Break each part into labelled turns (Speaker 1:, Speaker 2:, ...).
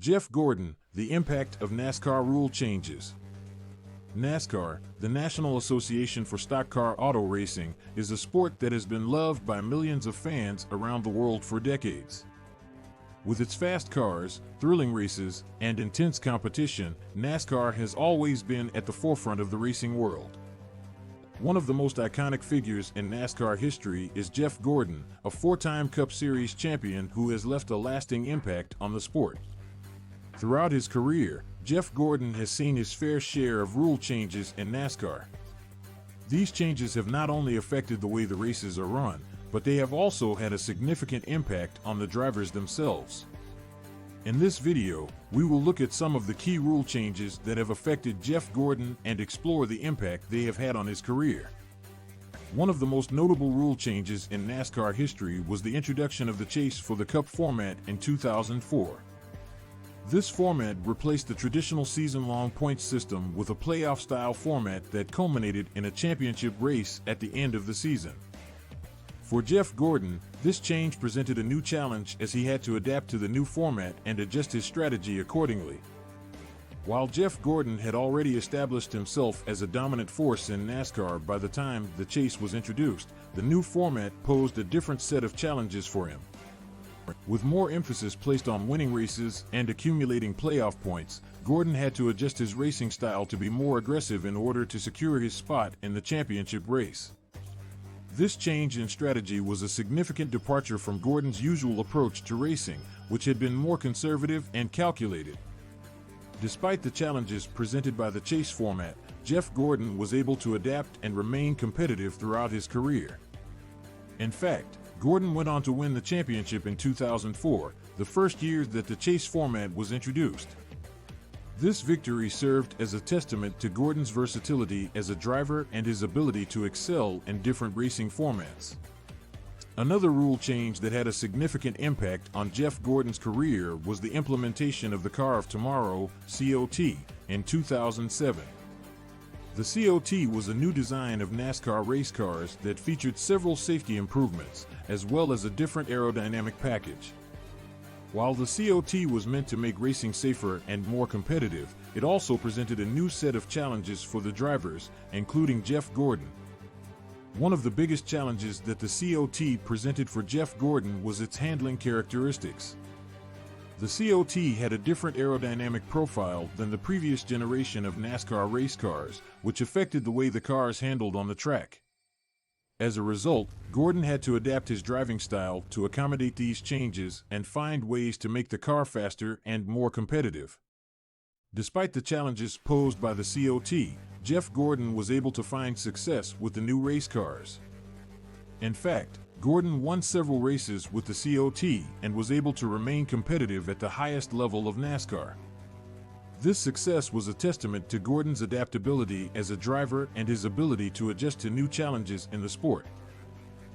Speaker 1: Jeff Gordon, the impact of NASCAR rule changes. NASCAR, the National Association for Stock Car Auto Racing, is a sport that has been loved by millions of fans around the world for decades. With its fast cars, thrilling races, and intense competition, NASCAR has always been at the forefront of the racing world. One of the most iconic figures in NASCAR history is Jeff Gordon, a four-time Cup Series champion who has left a lasting impact on the sport. Throughout his career, Jeff Gordon has seen his fair share of rule changes in NASCAR. These changes have not only affected the way the races are run, but they have also had a significant impact on the drivers themselves. In this video, we will look at some of the key rule changes that have affected Jeff Gordon and explore the impact they have had on his career. One of the most notable rule changes in NASCAR history was the introduction of the chase for the Cup format in 2004. This format replaced the traditional season-long points system with a playoff-style format that culminated in a championship race at the end of the season. For Jeff Gordon, this change presented a new challenge as he had to adapt to the new format and adjust his strategy accordingly. While Jeff Gordon had already established himself as a dominant force in NASCAR by the time the chase was introduced, the new format posed a different set of challenges for him. With more emphasis placed on winning races and accumulating playoff points, Gordon had to adjust his racing style to be more aggressive in order to secure his spot in the championship race. This change in strategy was a significant departure from Gordon's usual approach to racing, which had been more conservative and calculated. Despite the challenges presented by the chase format, Jeff Gordon was able to adapt and remain competitive throughout his career. In fact, Gordon went on to win the championship in 2004, the first year that the chase format was introduced. This victory served as a testament to Gordon's versatility as a driver and his ability to excel in different racing formats. Another rule change that had a significant impact on Jeff Gordon's career was the implementation of the Car of Tomorrow, COT, in 2007. The COT was a new design of NASCAR race cars that featured several safety improvements, as well as a different aerodynamic package. While the COT was meant to make racing safer and more competitive, it also presented a new set of challenges for the drivers, including Jeff Gordon. One of the biggest challenges that the COT presented for Jeff Gordon was its handling characteristics. The COT had a different aerodynamic profile than the previous generation of NASCAR race cars, which affected the way the cars handled on the track. As a result, Gordon had to adapt his driving style to accommodate these changes and find ways to make the car faster and more competitive. Despite the challenges posed by the COT, Jeff Gordon was able to find success with the new race cars. In fact, Gordon won several races with the COT and was able to remain competitive at the highest level of NASCAR. This success was a testament to Gordon's adaptability as a driver and his ability to adjust to new challenges in the sport.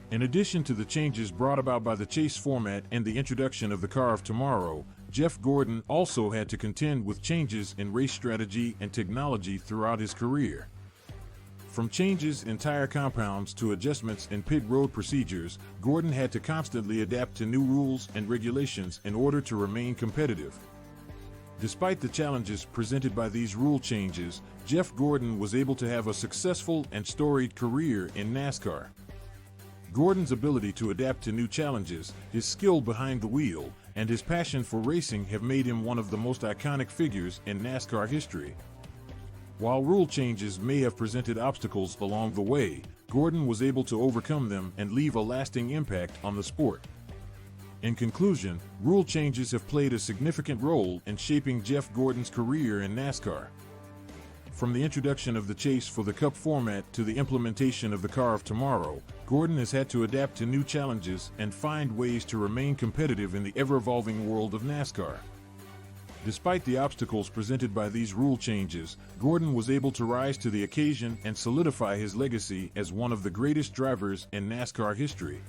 Speaker 1: In addition to the changes brought about by the chase format and the introduction of the Car of Tomorrow, Jeff Gordon also had to contend with changes in race strategy and technology throughout his career. From changes in tire compounds to adjustments in pit road procedures, Gordon had to constantly adapt to new rules and regulations in order to remain competitive. Despite the challenges presented by these rule changes, Jeff Gordon was able to have a successful and storied career in NASCAR. Gordon's ability to adapt to new challenges, his skill behind the wheel, and his passion for racing have made him one of the most iconic figures in NASCAR history. While rule changes may have presented obstacles along the way, Gordon was able to overcome them and leave a lasting impact on the sport. In conclusion, rule changes have played a significant role in shaping Jeff Gordon's career in NASCAR. From the introduction of the chase for the Cup format to the implementation of the Car of Tomorrow, Gordon has had to adapt to new challenges and find ways to remain competitive in the ever-evolving world of NASCAR. Despite the obstacles presented by these rule changes, Gordon was able to rise to the occasion and solidify his legacy as one of the greatest drivers in NASCAR history.